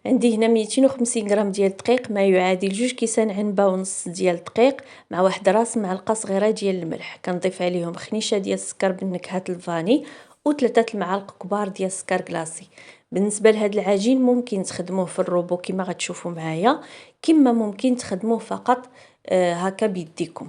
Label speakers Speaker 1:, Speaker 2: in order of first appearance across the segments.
Speaker 1: عندي هنا 250 غرام ديال الدقيق، ما يعادل 2 كيسان عنبه ونص ديال الدقيق، مع واحد راس معلقه صغيره ديال الملح. كنضيف عليهم خنيشه ديال السكر بالنكهه الفاني و3 المعالق كبار ديال السكر كلاصي. بالنسبه لهاد العجين ممكن تخدموه في الروبو كما غتشوفوا معايا، كما ممكن تخدموه فقط هكا بيديكم.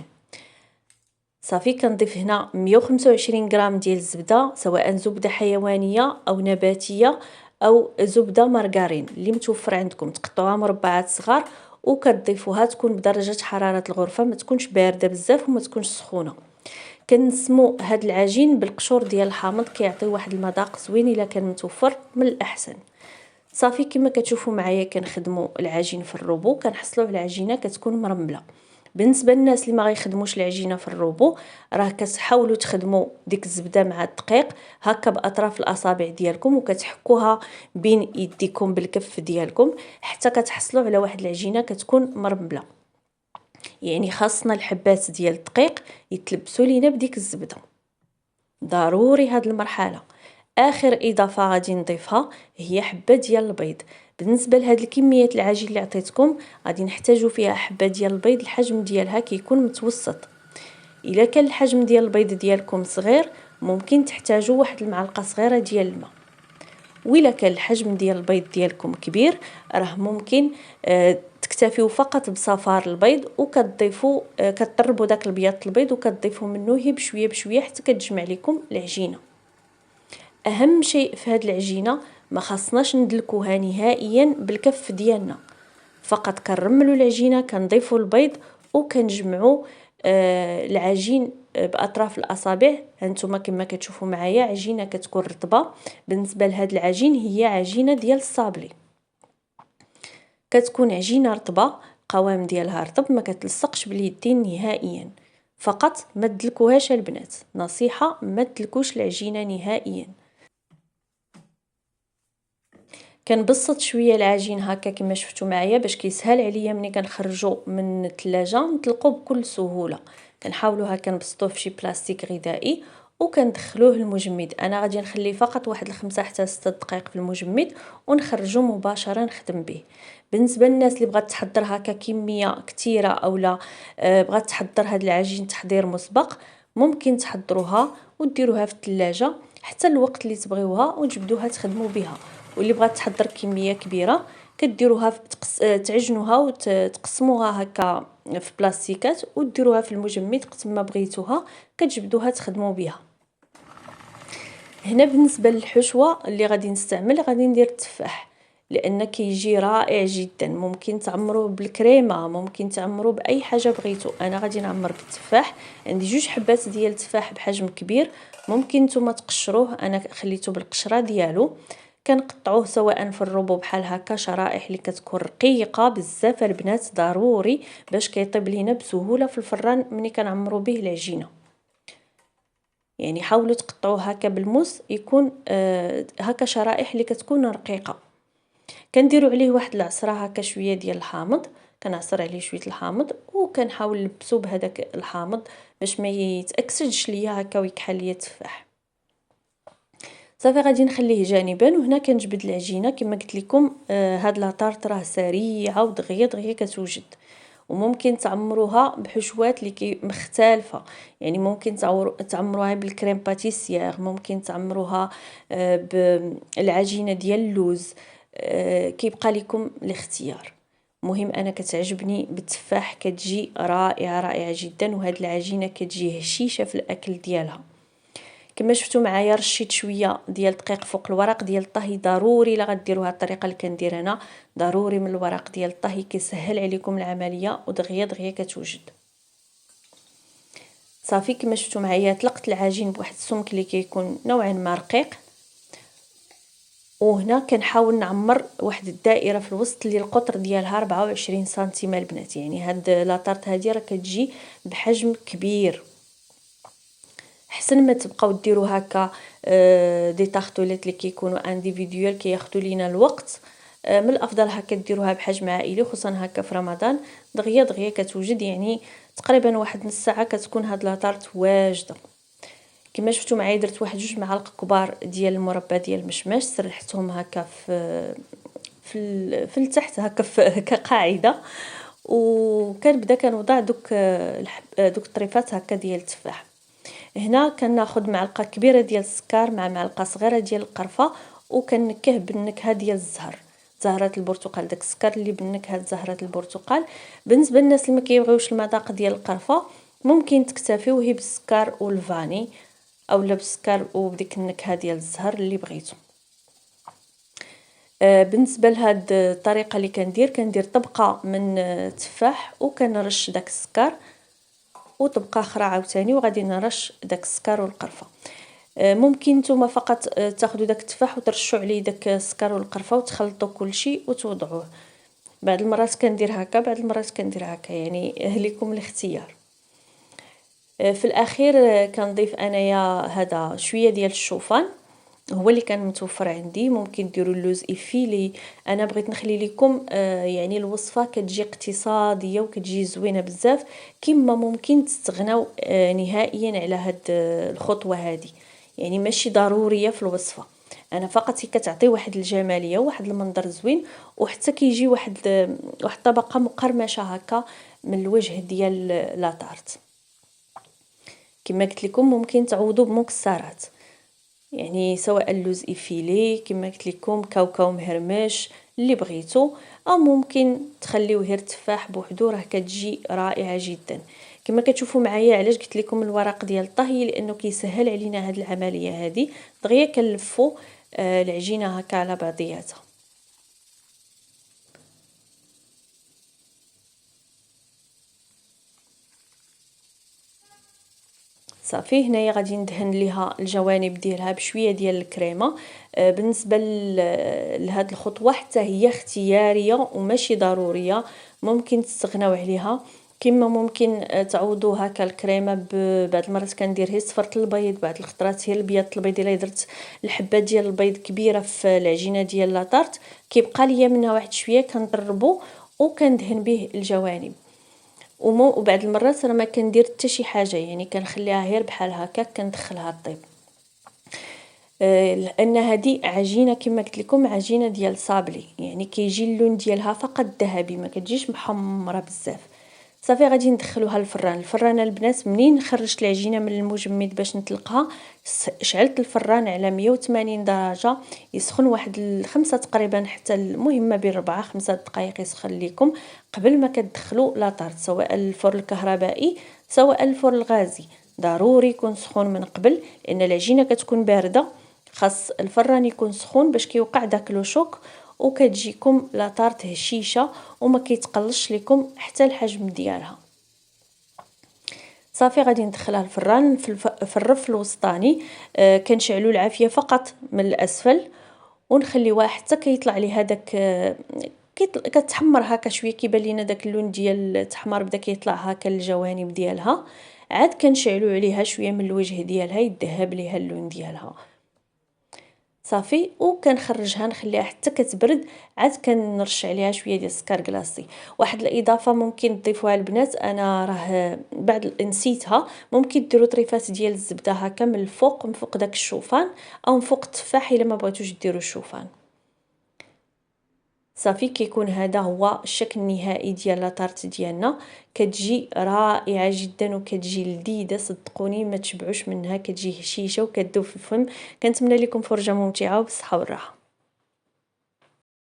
Speaker 1: صافي كنضيف هنا 125 غرام ديال الزبده، سواء زبده حيوانيه او نباتيه او زبده مارغرين اللي متوفر عندكم. تقطعوها مربعات صغار وكتضيفوها، تكون بدرجه حراره الغرفه، ما تكونش بارده بزاف وما تكونش سخونه. كنسمو هاد العجين بالقشور ديال الحامض، كيعطي واحد المذاق زوين الا كان متوفر من الاحسن. صافي كما كتشوفوا معايا كنخدموا العجين في الروبو، كنحصلوا على عجينه كتكون مرمله. بالنسبه للناس اللي ما غيخدموش العجينه في الروبو، راه كتحاولوا تخدموا ديك الزبده مع الدقيق هكا باطراف الاصابع ديالكم، وكتحكوها بين يديكم بالكف ديالكم حتى كتحصلوا على واحد العجينه كتكون مرمله. يعني خاصنا الحبات ديال الدقيق يتلبسوا لينا بديك الزبده، ضروري هاد المرحله. اخر اضافه غادي نضيفها هي حبه ديال البيض. بالنسبه لهاد الكميه العجين اللي عطيتكم غادي نحتاجوا فيها حبه ديال البيض الحجم ديالها كيكون متوسط. الا كان الحجم ديال البيض ديالكم صغير ممكن تحتاجوا واحد المعلقه صغيره ديال الماء، وإلا كان الحجم ديال البيض ديالكم كبير راه ممكن تكتفيو فقط بصفار البيض وكتضيفوا كتطربوا داك البياض البيض وكتضيفوا منه غير بشويه بشويه حتى كتجمع لكم العجينه. اهم شيء في هاد العجينه ما خاصناش ندلكوها نهائيا بالكف ديالنا، فقط كنرملوا العجينه كنضيفوا البيض وكنجمعوا العجين باطراف الاصابع. هانتوما كما كتشوفوا معايا عجينه كتكون رطبه. بالنسبه لهاد العجين هي عجينه ديال الصابلي، كتكون عجينه رطبه، القوام ديالها رطب، ما كتلصقش باليدين نهائيا. فقط ما تدلكوهاش البنات، نصيحه ما تدلكوش العجينه نهائيا. كنبسط شويه العجين هكا كما شفتوا معايا باش كيسهل عليا ملي كنخرجوا من الثلاجه نطلقوا بكل سهوله. كنحاولوا هكا نبسطوه في شي بلاستيك غذائي وكندخلوه المجمد. انا غادي نخليه فقط واحد 5 حتى 6 دقائق في المجمد ونخرجه مباشره نخدم به. بالنسبه للناس اللي بغات تحضر هكا كميه كثيره اولا بغات تحضر هاد العجين تحضير مسبق، ممكن تحضروها وديروها في الثلاجه حتى الوقت اللي تبغيوها وتجبدوها تخدموا بها. واللي بغات تحضر كميه كبيره كديروها تعجنوها وتقسموها هكا في بلاستيكات وديروها في المجمد قد ما بغيتوها كتجبدوها تخدموا بها. هنا بالنسبه للحشوه اللي غادي نستعمل، غادي ندير التفاح لان كيجي رائع جدا. ممكن تعمروه بالكريمه، ممكن تعمروه باي حاجه بغيتو. انا غادي نعمر بالتفاح. عندي 2 حبات ديال التفاح بحجم كبير، ممكن نتوما تقشروه، انا خليته بالقشره ديالو. كنقطعوه سواء في الروبو بحال هكا شرائح اللي كتكون رقيقه بزاف البنات، ضروري باش كيطيب لينا بسهوله في الفران ملي كنعمروا به العجينه. يعني حاولوا تقطعوه هكا بالموس يكون هكا شرائح اللي كتكون رقيقه. كنديروا عليه واحد العصره هكا شويه ديال الحامض، كنعصر عليه شويه الحامض وكنحاول نلبسو بهذاك الحامض باش ما يتاكسدش ليا هكا ويكحل ليا التفاح. صافي غادي نخليه جانبا. وهنا كنجبد العجينه كما قلت لكم. هاد لاطارت راه سريعه ودغيا دغيا كتوجد، وممكن تعمروها بحشوات اللي مختلفه. يعني ممكن تعمروها بالكريم باتيسير، ممكن تعمروها بالعجينه ديال اللوز، كيبقى لكم الاختيار. مهم انا كتعجبني بالتفاح كتجي رائعه رائعه جدا، وهاد العجينه كتجي هشيشه في الاكل ديالها. كما شفتوا معايا رشيت شويه ديال الدقيق فوق الورق ديال الطهي. ضروري الا غديروها الطريقه اللي كندير انا، ضروري من الورق ديال الطهي كيسهل عليكم العمليه ودغيا دغيا كتوجد. صافي كما شفتوا معايا طلقت العجين بواحد السمك اللي كيكون نوعا ما رقيق، وهنا كنحاول نعمر واحد الدائره في الوسط اللي القطر ديالها 24 سنتيم البنات. يعني هاد لاطارت هادي راه كتجي بحجم كبير. احسن ما تبقاو ديروا هكا دي تارتوليت اللي كيكونوا انديفيديوال كياخذوا لينا الوقت. من الافضل هكا ديروها بحجم عائلي، خصوصا هكا في رمضان دغيا دغيا كتوجد. يعني تقريبا واحد نص ساعه كتكون هاد لاطارت واجده. كما شفتوا معايا درت واحد 2 معالق كبار ديال المربى ديال المشماش، سرحتهم هكا في في التحت هكا كقاعدة، وكنبدا كنوضع دوك الطريفات هكا ديال التفاح. هنا كناخد معلقة كبيرة ديال السكر مع معلقة صغيرة ديال القرفة، وكنكه بالنكهة ديال الزهر، زهرة البرتقال، داك السكر اللي بالنكهة زهرة البرتقال. بالنسبة للناس اللي ما كيبغيوش المذاق ديال القرفة، ممكن تكتفيو غير بالسكر والفاني، اولا بالسكر وبديك النكهة ديال الزهر اللي بغيتو. بالنسبة لهاد الطريقة اللي كندير طبقة من تفاح وكنرش داك السكر، وطبقة اخرى عاوتاني وغادي نرش داك السكر والقرفة. ممكن نتوما فقط تاخذوا داك التفاح وترشوا عليه داك السكر والقرفة وتخلطوا كلشي وتوضعوه. بعض المرات كندير هكا، بعض المرات كندير هكا، يعني ليكم الاختيار. في الاخير كنضيف انايا هذا شويه ديال الشوفان، هو اللي كان متوفر عندي. ممكن ديروا اللوز افيلي، انا بغيت نخلي لكم يعني الوصفه كتجي اقتصاديه وكتجي زوينه بزاف، كما ممكن تستغناو نهائيا على هاد الخطوه هذه، يعني ماشي ضروريه في الوصفه. انا فقط هي كتعطي واحد الجماليه وواحد المنظر زوين، وحتى كيجي واحد طبقه مقرمشه هكا من الوجه ديال لاطارت. كما قلت لكم ممكن تعوضوا بمكسرات، يعني سواء اللوز افيلي كما قلت لكم، كاوكاو مهرمش اللي بغيتو، او ممكن تخليوه غير التفاح بوحدو، راه كتجي رائعه جدا. كما كتشوفوا معايا علاش قلت لكم الورق ديال الطهي، لانه كيسهل علينا هذه العمليه هذه. دغيا كنلفوا العجينه هكا على بعضياتها. صافي هنايا غادي ندهن ليها الجوانب ديالها بشويه ديال الكريمه. بالنسبه لهاد الخطوه حتى هي اختياريه وماشي ضروريه، ممكن تستغناو عليها. كما ممكن تعوضوا هكا الكريمه بعض المرات كندير هي صفرة البيض، بعض الخطرات هي البيض البيض. الا درت الحبات ديال البيض كبيره في العجينه ديال لاطارت، كيبقى ليا منها واحد شويه كنضربو وكندهن به الجوانب. وبعد المرات راه ما كندير حتى شي حاجه، يعني كنخليها غير بحال هكا كندخلها طيب. لان هذه عجينه كما قلت لكم عجينه ديال صابلي، يعني كيجي اللون ديالها فقط ذهبي، ما كتجيش محمره بزاف. صافي غادي ندخلوها للفران. الفران البنات منين خرجت العجينه من المجمد باش نطلقها، شعلت الفران على 180 درجه يسخن واحد 5 تقريبا، حتى المهم بين 4 5 دقائق يسخن لكم قبل ما كتدخلوا لاطارت، سواء الفرن الكهربائي سواء الفرن الغازي. ضروري يكون سخون من قبل، لان العجينه كتكون بارده، خاص الفران يكون سخون باش كيوقع داك لو شوك وكتجيكم لاطارت هشيشه وما كيتقلش لكم حتى الحجم ديالها. صافي غادي ندخلها الفران في الرف الوسطاني. كنشعلوا العافيه فقط من الاسفل ونخليوها حتى كيطلع ليها داك كتحمر هكا شويه، كيبان لينا داك اللون ديال التحمار بدا كيطلع هكا الجوانب ديالها. عاد كنشعلوا عليها شويه من الوجه ديالها يذهب ليها اللون ديالها. صافي وكنخرجها نخليها حتى كتبرد، عاد كنرش عليها شويه ديال السكر كلاصي. واحد الاضافه ممكن تضيفوها البنات، انا راه بعد نسيتها، ممكن ديروا طريفات ديال الزبده هكا من الفوق، من فوق داك الشوفان او من فوق التفاح الا ما بغيتوش ديروا الشوفان. صافي كيكون هذا هو الشكل النهائي ديال لاطارت ديالنا. كتجي رائعه جدا وكتجي لذيذه، صدقوني ما تشبعوش منها، كتجي هشيشه وكتذوب في الفم. كنتمنى لكم فرجه ممتعه وبالصحه والراحه.